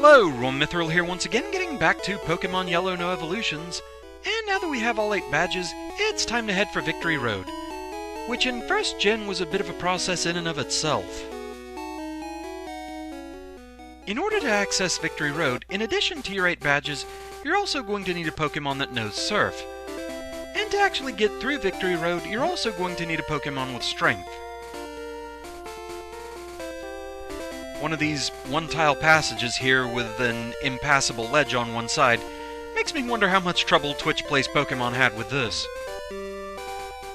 Hello, Mithril here once again, getting back to Pokemon Yellow No Evolutions, and now that we have all 8 badges, it's time to head for Victory Road, which in first gen was a bit of a process in and of itself. In order to access Victory Road, in addition to your 8 badges, you're also going to need a Pokemon that knows Surf. And to actually get through Victory Road, you're also going to need a Pokemon with Strength. One of these one-tile passages here with an impassable ledge on one side makes me wonder how much trouble Twitch Plays Pokemon had with this.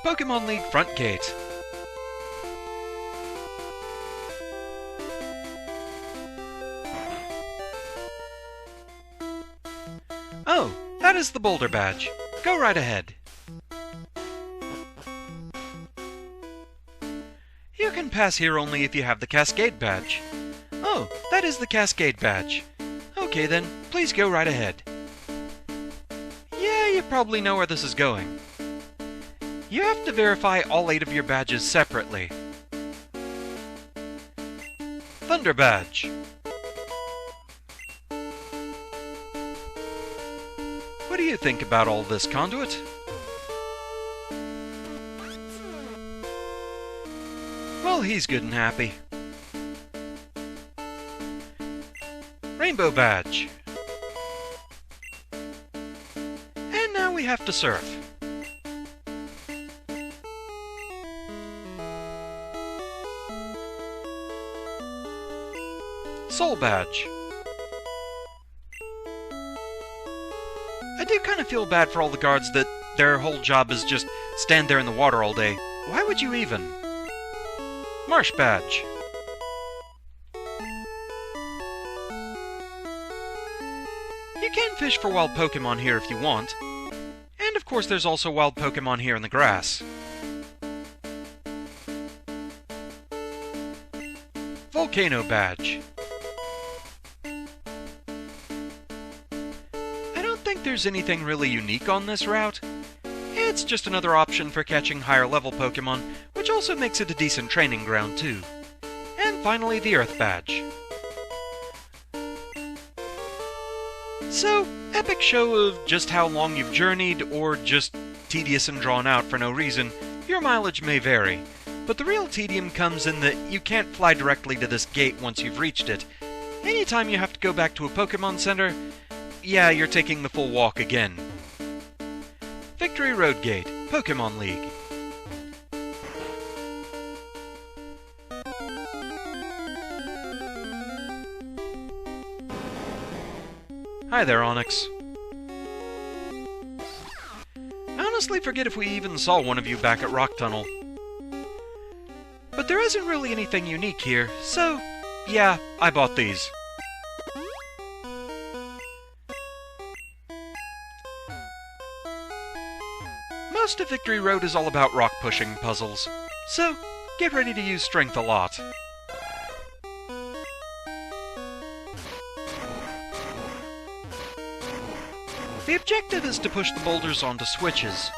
Pokemon League Front Gate. Oh, that is the Boulder Badge. Go right ahead. You can pass here only if you have the Cascade Badge. Oh, that is the Cascade Badge. Okay then, please go right ahead. Yeah, you probably know where this is going. You have to verify all 8 of your badges separately. Thunder Badge. What do you think about all this, Conduit? Well, he's good and happy. Rainbow Badge. And now we have to surf. Soul Badge. I do kind of feel bad for all the guards that their whole job is just stand there in the water all day. Why would you even? Marsh Badge. You can fish for wild Pokemon here if you want. And of course there's also wild Pokemon here in the grass. Volcano Badge. I don't think there's anything really unique on this route. It's just another option for catching higher level Pokemon, which also makes it a decent training ground too. And finally the Earth Badge. So, epic show of just how long you've journeyed, or just tedious and drawn out for no reason, your mileage may vary. But the real tedium comes in that you can't fly directly to this gate once you've reached it. Anytime you have to go back to a Pokemon Center, yeah, you're taking the full walk again. Victory Road Gate, Pokemon League. Hi there, Onyx. I honestly forget if we even saw one of you back at Rock Tunnel. But there isn't really anything unique here, so yeah, I bought these. Most of Victory Road is all about rock pushing puzzles, so get ready to use strength a lot. The objective is to push the boulders onto switches.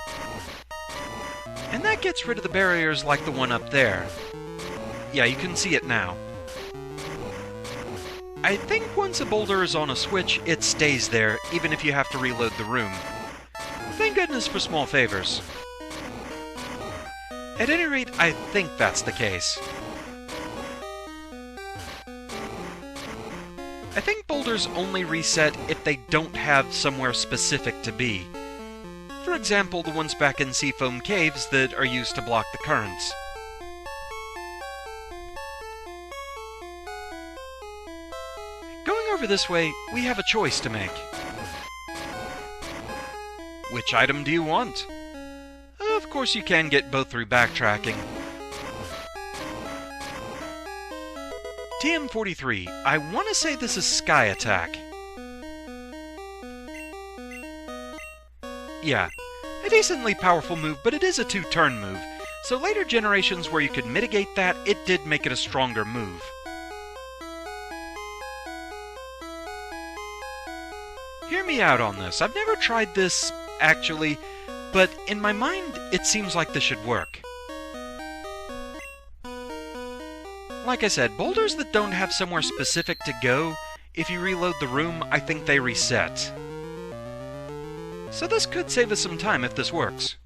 And that gets rid of the barriers like the one up there. Yeah, you can see it now. I think once a boulder is on a switch, it stays there, even if you have to reload the room. Thank goodness for small favors. At any rate, I think that's the case. I think boulders only reset if they don't have somewhere specific to be. For example, the ones back in Seafoam Caves that are used to block the currents. Going over this way, we have a choice to make. Which item do you want? Of course you can get both through backtracking. TM43, I want to say this is Sky Attack. Yeah, a decently powerful move, but it is a 2-turn move, so later generations where you could mitigate that, it did make it a stronger move. Hear me out on this. I've never tried this, actually, but in my mind, it seems like this should work. Like I said, boulders that don't have somewhere specific to go, if you reload the room, I think they reset. So this could save us some time if this works.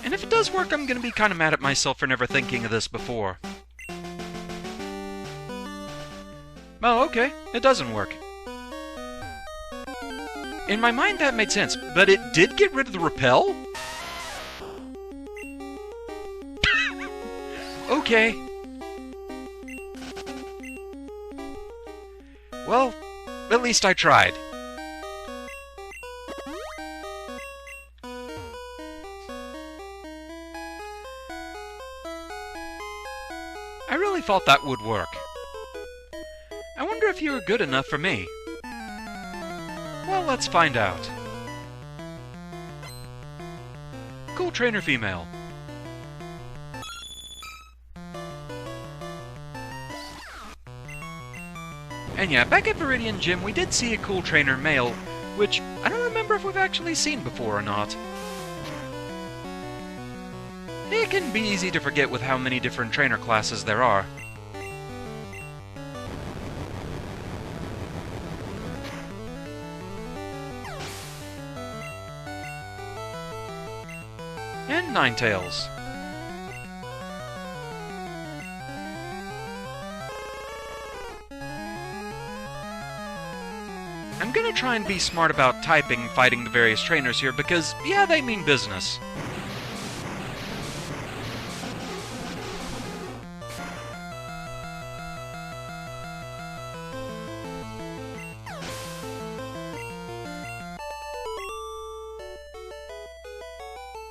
And if it does work, I'm gonna be kind of mad at myself for never thinking of this before. Oh, okay. It doesn't work. In my mind, that made sense, but it did get rid of the repel? Okay. Well, at least I tried. I really thought that would work. I wonder if you were good enough for me. Well, let's find out. Cool trainer female. And yeah, back at Viridian Gym, we did see a cool trainer male, which I don't remember if we've actually seen before or not. It can be easy to forget with how many different trainer classes there are. And Ninetales. I'm gonna try and be smart about typing fighting the various trainers here because, yeah, they mean business.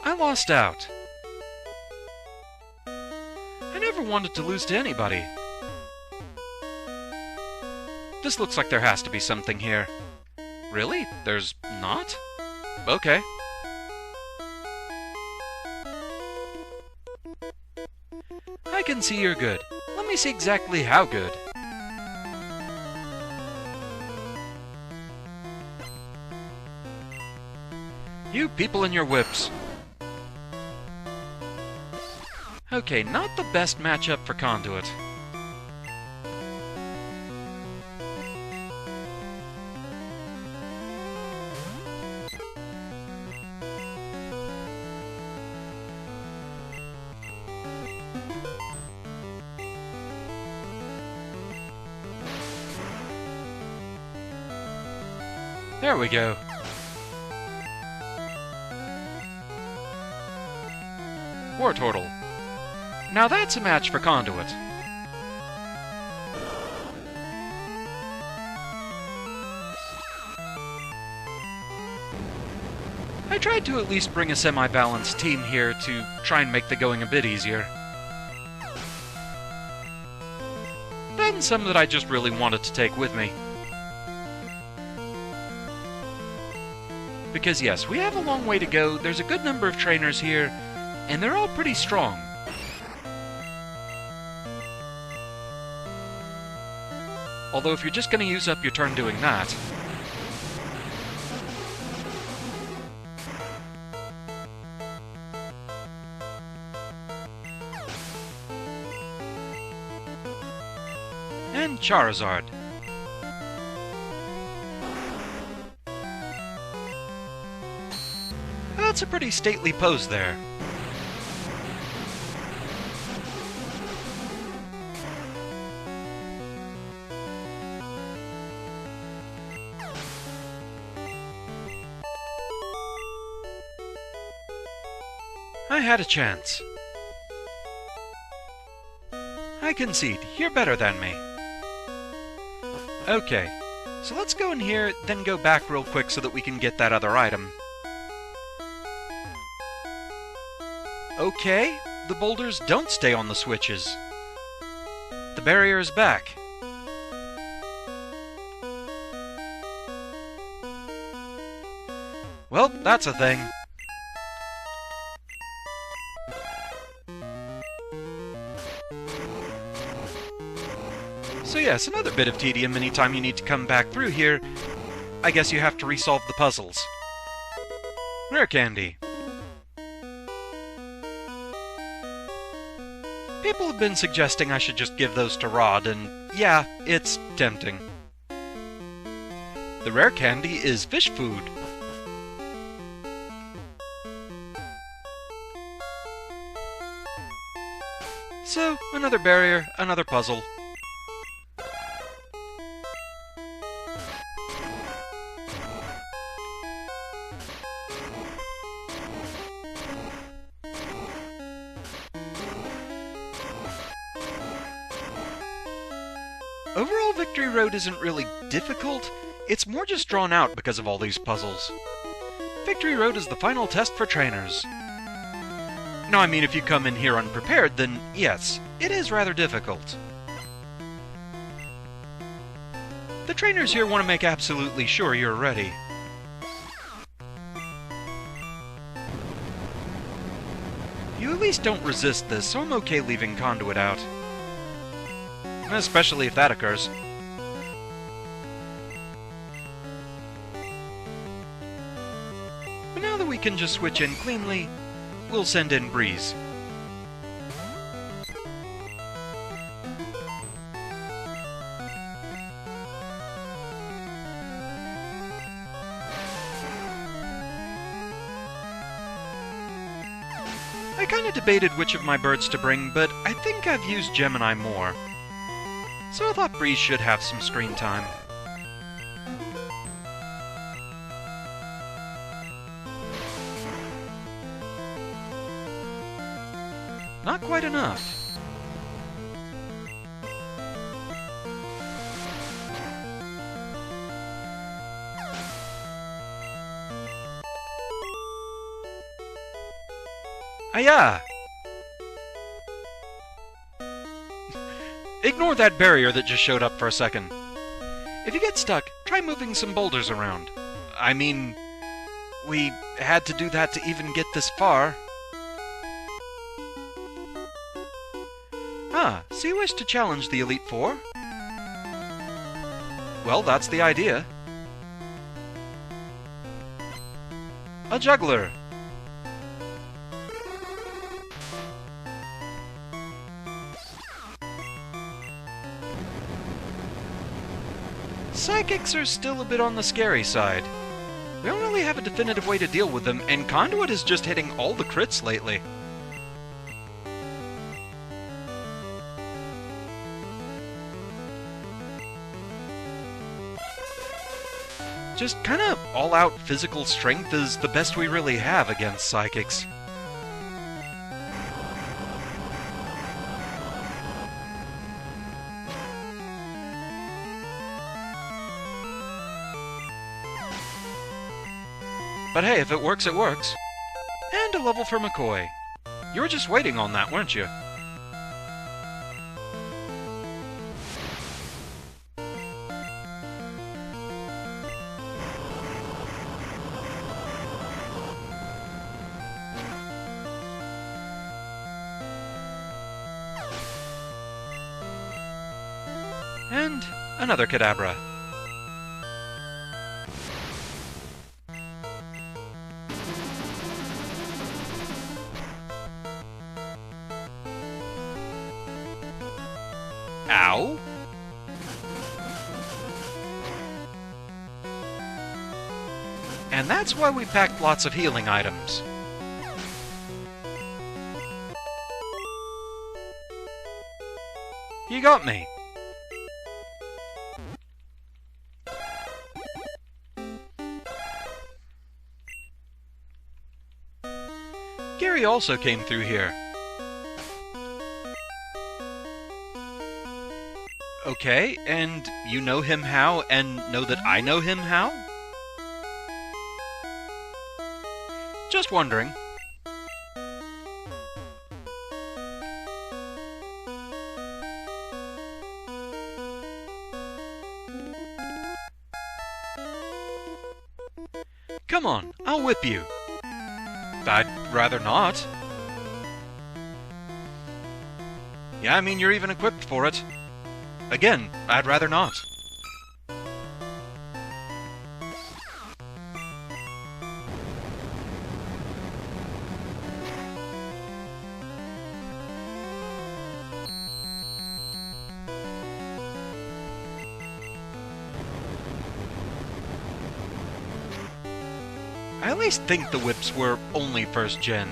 I lost out. I never wanted to lose to anybody. This looks like there has to be something here. Really? There's not? Okay. I can see you're good. Let me see exactly how good. You people and your whips. Okay, not the best matchup for Conduit. There we go. Wartortle. Now that's a match for Conduit. I tried to at least bring a semi-balanced team here to try and make the going a bit easier. Then some that I just really wanted to take with me. Because yes, we have a long way to go, there's a good number of trainers here, and they're all pretty strong. Although if you're just going to use up your turn doing that... And Charizard. That's a pretty stately pose there. I had a chance. I concede, you're better than me. Okay, so let's go in here, then go back real quick so that we can get that other item. Okay, the boulders don't stay on the switches. The barrier is back. Well, that's a thing. So yes, another bit of tedium anytime you need to come back through here. I guess you have to resolve the puzzles. Rare candy. People have been suggesting I should just give those to Rod, and yeah, it's tempting. The rare candy is fish food. So, another barrier, another puzzle. Overall, Victory Road isn't really difficult, it's more just drawn out because of all these puzzles. Victory Road is the final test for trainers. No, I mean, if you come in here unprepared, then yes, it is rather difficult. The trainers here want to make absolutely sure you're ready. You at least don't resist this, so I'm okay leaving Conduit out. Especially if that occurs. But now that we can just switch in cleanly, we'll send in Breeze. I kinda debated which of my birds to bring, but I think I've used Gemini more. So I thought Breeze should have some screen time. Not quite enough. Aya! Ignore that barrier that just showed up for a second. If you get stuck, try moving some boulders around. I mean, we had to do that to even get this far. Ah, so you wish to challenge the Elite Four? Well, that's the idea. A juggler. Psychics are still a bit on the scary side. We don't really have a definitive way to deal with them, and Conduit is just hitting all the crits lately. Just kinda all-out physical strength is the best we really have against Psychics. But hey, if it works, it works. And a level for McCoy. You were just waiting on that, weren't you? And another Kadabra. Ow! And that's why we packed lots of healing items. You got me. Gary also came through here. Okay, and you know him how, and know that I know him how? Just wondering. Come on, I'll whip you. I'd rather not. Yeah, I mean, you're even equipped for it. Again, I'd rather not. I at least think the whips were only first gen.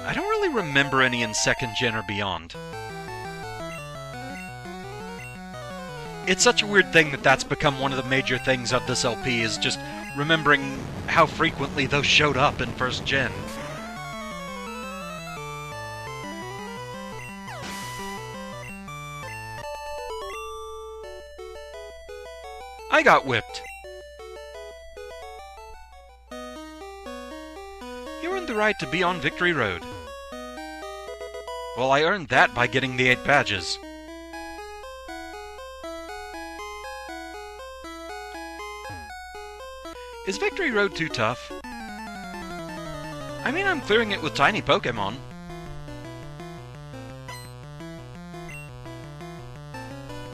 I don't really remember any in second gen or beyond. It's such a weird thing that that's become one of the major things of this LP, is just remembering how frequently those showed up in first gen. I got whipped. You earned the right to be on Victory Road. Well, I earned that by getting the 8 badges. Is Victory Road too tough? I mean, I'm clearing it with tiny Pokémon.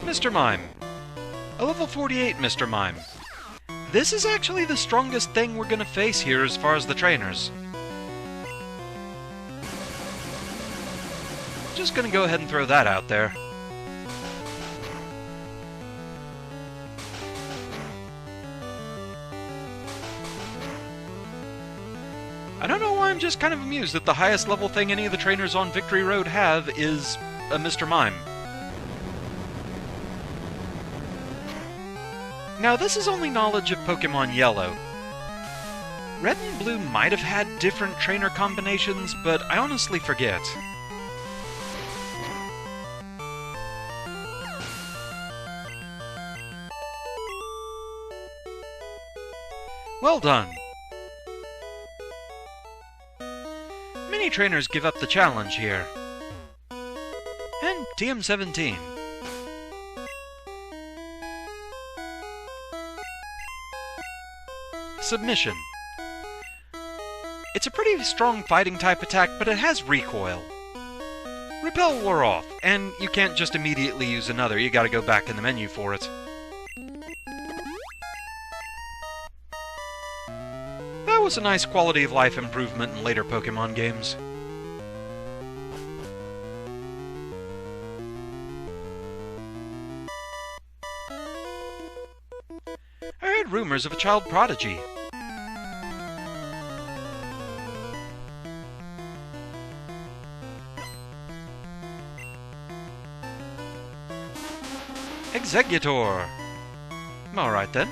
Mr. Mime. A level 48 Mr. Mime. This is actually the strongest thing we're gonna face here as far as the trainers. Just gonna go ahead and throw that out there. I don't know why I'm just kind of amused that the highest level thing any of the trainers on Victory Road have is a Mr. Mime. Now, this is only knowledge of Pokémon Yellow. Red and Blue might have had different trainer combinations, but I honestly forget. Well done! Many trainers give up the challenge here. And TM17. Submission. It's a pretty strong fighting type attack, but it has recoil. Repel wore off, and you can't just immediately use another, you gotta go back in the menu for it. That was a nice quality of life improvement in later Pokémon games. I heard rumors of a child prodigy. Executor! Alright then.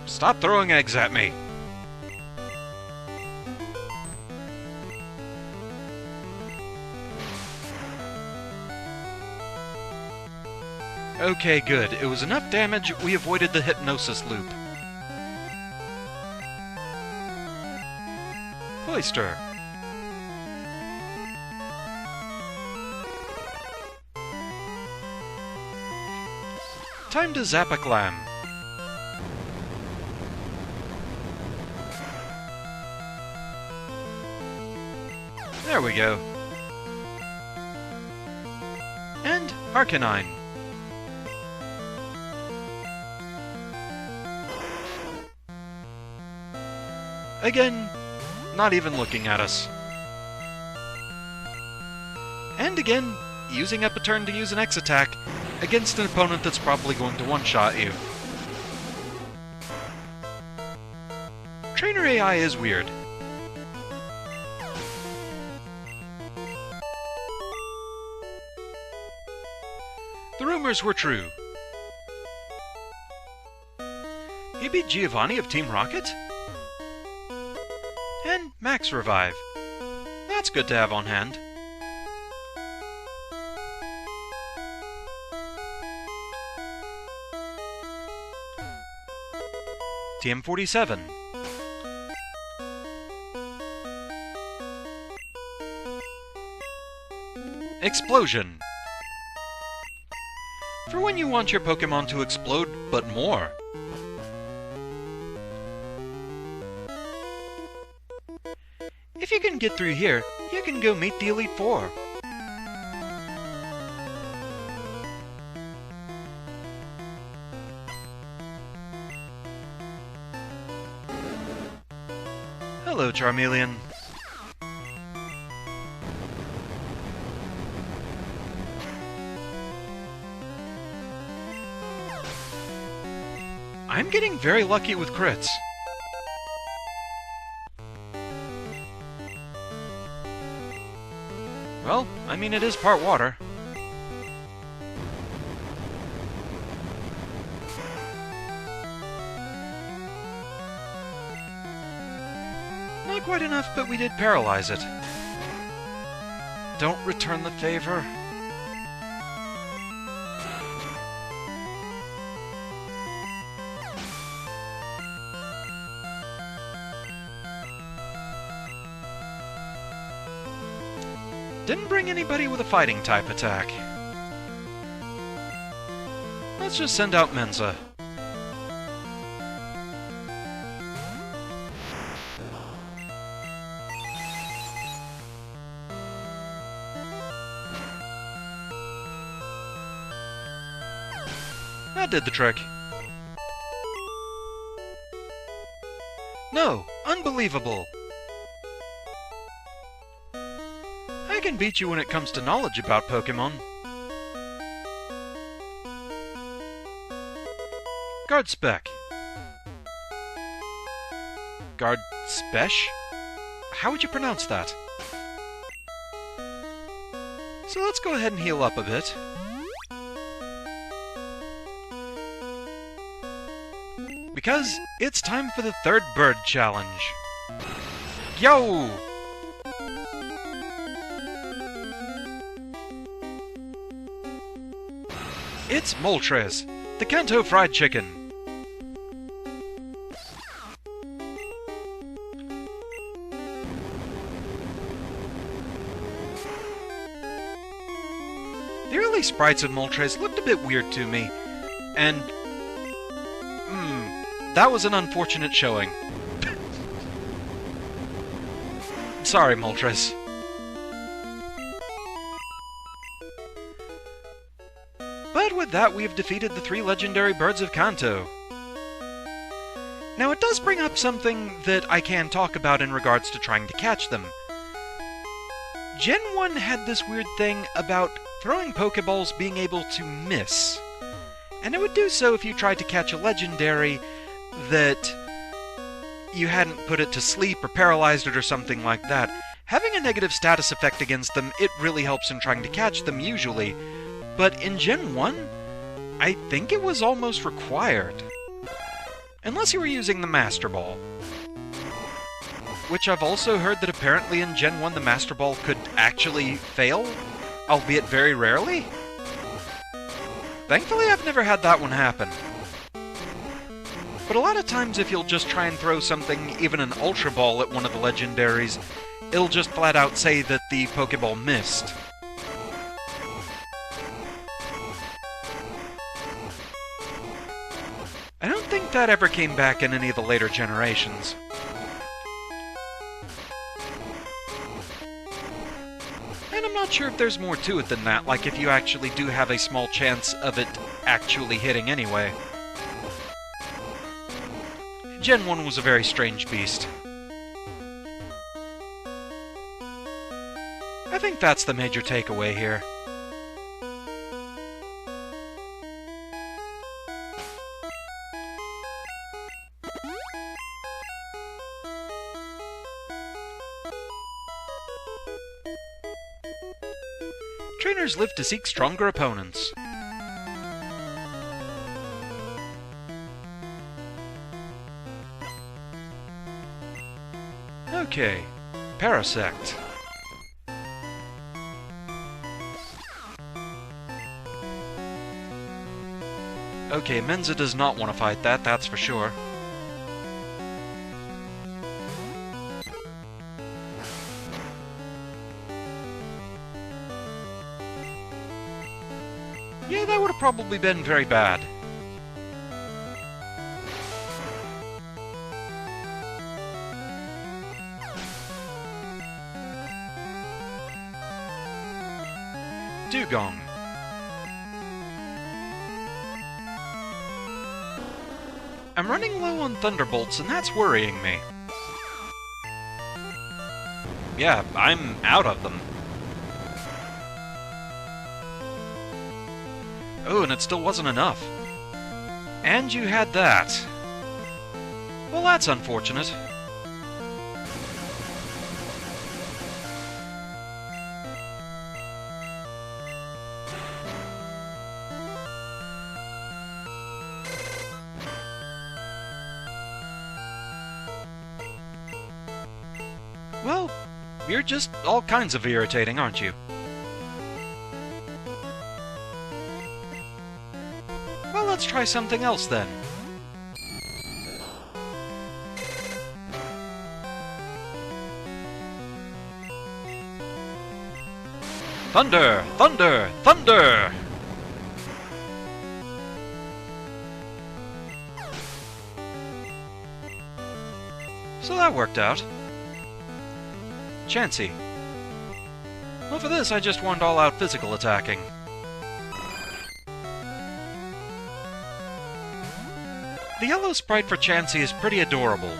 Stop throwing eggs at me! Okay, good. It was enough damage, we avoided the hypnosis loop. Cloister. Time to zap a clam. There we go. And Arcanine. Again, not even looking at us. And again, using up a turn to use an X-Attack against an opponent that's probably going to one-shot you. Trainer AI is weird. The rumors were true. He beat Giovanni of Team Rocket? And Max Revive. That's good to have on hand. TM47. Explosion. For when you want your Pokémon to explode, but more. If you can get through here, you can go meet the Elite Four. Hello, Charmeleon. I'm getting very lucky with crits. Well, I mean, it is part water. Not quite enough, but we did paralyze it. Don't return the favor. Didn't bring anybody with a fighting type attack. Let's just send out Mensa. That did the trick. No! Unbelievable! I can beat you when it comes to knowledge about Pokémon. Guard Spec. Guard Spec? How would you pronounce that? So let's go ahead and heal up a bit. Because it's time for the third bird challenge. Yo! It's Moltres, the Kanto fried chicken. The early sprites of Moltres looked a bit weird to me, and that was an unfortunate showing. Sorry, Moltres. But with that, we have defeated the 3 legendary birds of Kanto. Now, it does bring up something that I can talk about in regards to trying to catch them. Gen 1 had this weird thing about throwing Pokeballs being able to miss. And it would do so if you tried to catch a legendary that you hadn't put it to sleep or paralyzed it or something like that. Having a negative status effect against them, it really helps in trying to catch them usually. But in Gen 1, I think it was almost required. Unless you were using the Master Ball. Which I've also heard that apparently in Gen 1 the Master Ball could actually fail, albeit very rarely. Thankfully I've never had that one happen. But a lot of times if you'll just try and throw something, even an Ultra Ball at one of the legendaries, it'll just flat out say that the Pokeball missed. I don't think that ever came back in any of the later generations. And I'm not sure if there's more to it than that, like if you actually do have a small chance of it actually hitting anyway. Gen 1 was a very strange beast. I think that's the major takeaway here. Trainers live to seek stronger opponents. Okay, Parasect. Okay, Mensa does not want to fight that, that's for sure. Yeah, that would have probably been very bad. Dugong. I'm running low on Thunderbolts, and that's worrying me. Yeah, I'm out of them. Oh, and it still wasn't enough. And you had that. Well, that's unfortunate. Well, you're just all kinds of irritating, aren't you? Well, let's try something else then. Thunder! Thunder! Thunder! So that worked out. Chansey. Well, for this, I just want all-out physical attacking. The yellow sprite for Chansey is pretty adorable.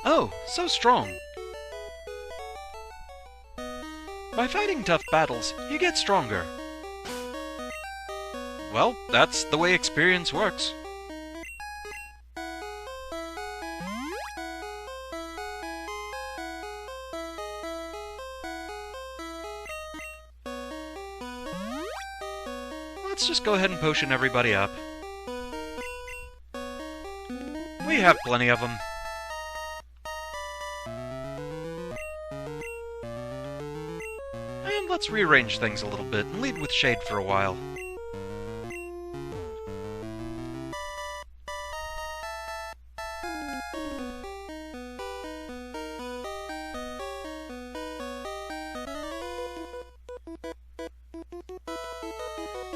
Oh, so strong. By fighting tough battles, you get stronger. Well, that's the way experience works. Let's just go ahead and potion everybody up. We have plenty of them. And let's rearrange things a little bit and lead with Shade for a while.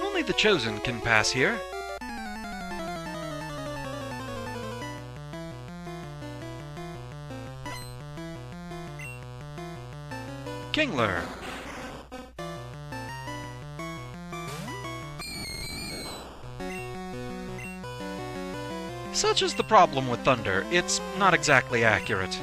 Only the Chosen can pass here. Kingler. Such is the problem with Thunder, it's not exactly accurate.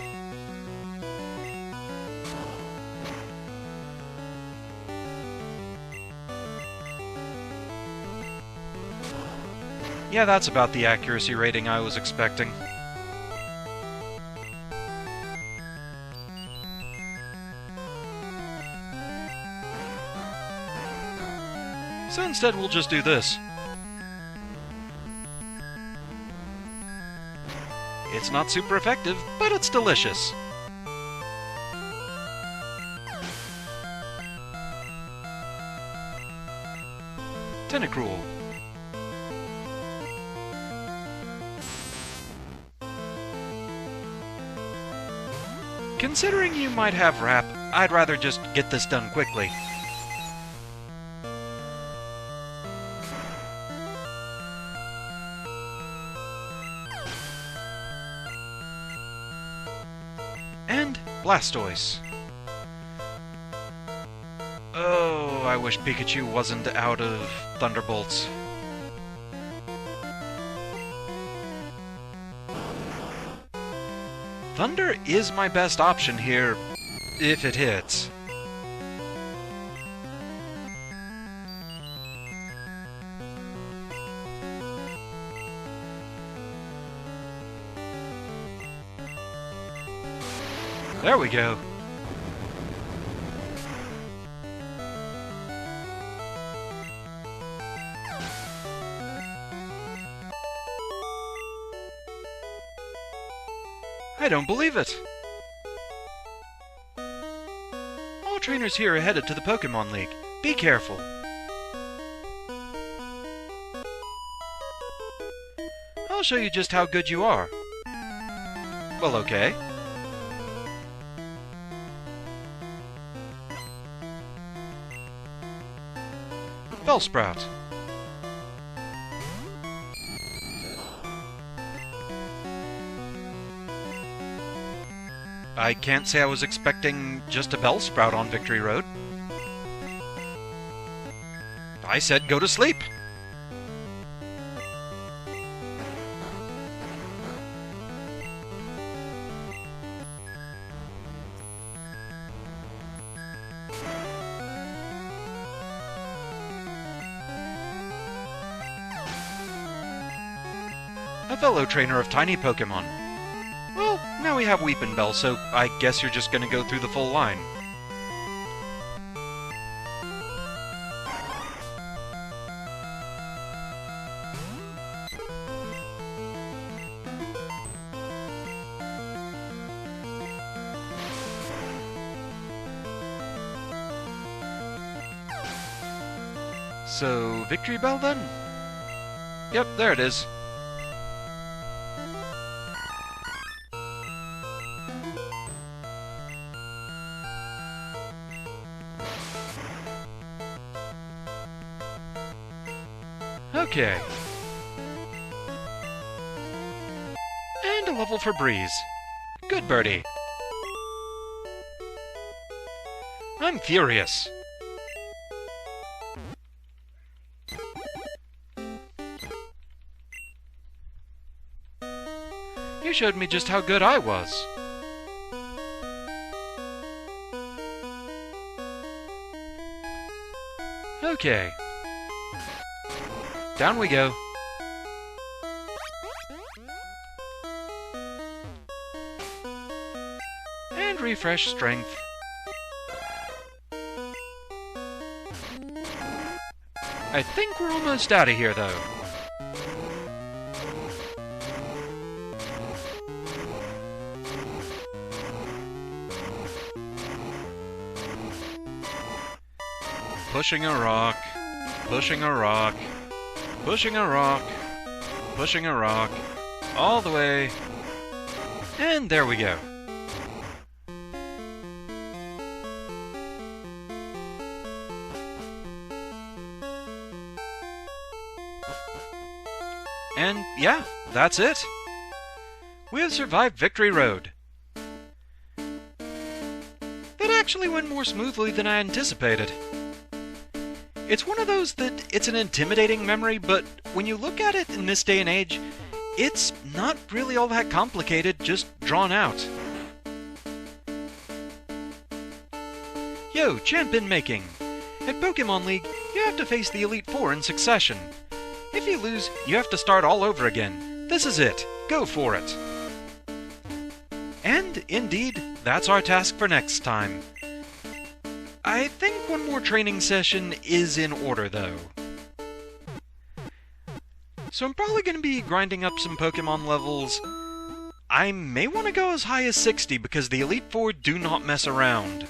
Yeah, that's about the accuracy rating I was expecting. So instead we'll just do this. It's not super effective, but it's delicious. Tentacruel. Considering you might have Wrap, I'd rather just get this done quickly. And Blastoise. Oh, I wish Pikachu wasn't out of Thunderbolts. Thunder is my best option here, if it hits. There we go. I don't believe it! All trainers here are headed to the Pokémon League. Be careful. I'll show you just how good you are. Well, okay. Bellsprout. I can't say I was expecting just a Bellsprout on Victory Road. I said go to sleep. a fellow trainer of tiny Pokémon. Well, now we have Weepinbell, so I guess you're just gonna go through the full line. So, Victory Bell then? Yep, there it is. Okay. And a level for Breeze. Good birdie. I'm furious. You showed me just how good I was. Okay. Down we go. And refresh strength. I think we're almost out of here, though. Pushing a rock, pushing a rock, pushing a rock, pushing a rock, all the way, and there we go. And yeah, that's it. We have survived Victory Road. That actually went more smoothly than I anticipated. It's one of those that it's an intimidating memory, but when you look at it in this day and age, it's not really all that complicated, just drawn out. Yo, champion making! At Pokémon League, you have to face the Elite Four in succession. If you lose, you have to start all over again. This is it. Go for it. And, indeed, that's our task for next time. I think one more training session is in order, though. So I'm probably going to be grinding up some Pokémon levels. I may want to go as high as 60 because the Elite Four do not mess around.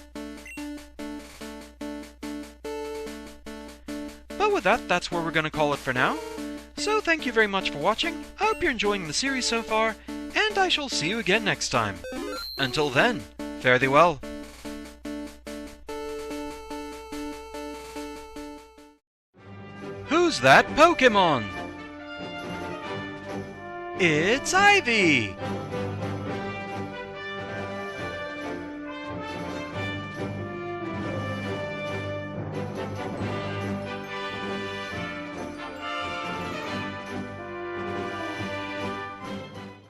But with that, that's where we're going to call it for now. So thank you very much for watching, I hope you're enjoying the series so far, and I shall see you again next time. Until then, fare thee well. Who's that Pokémon? It's Ivy!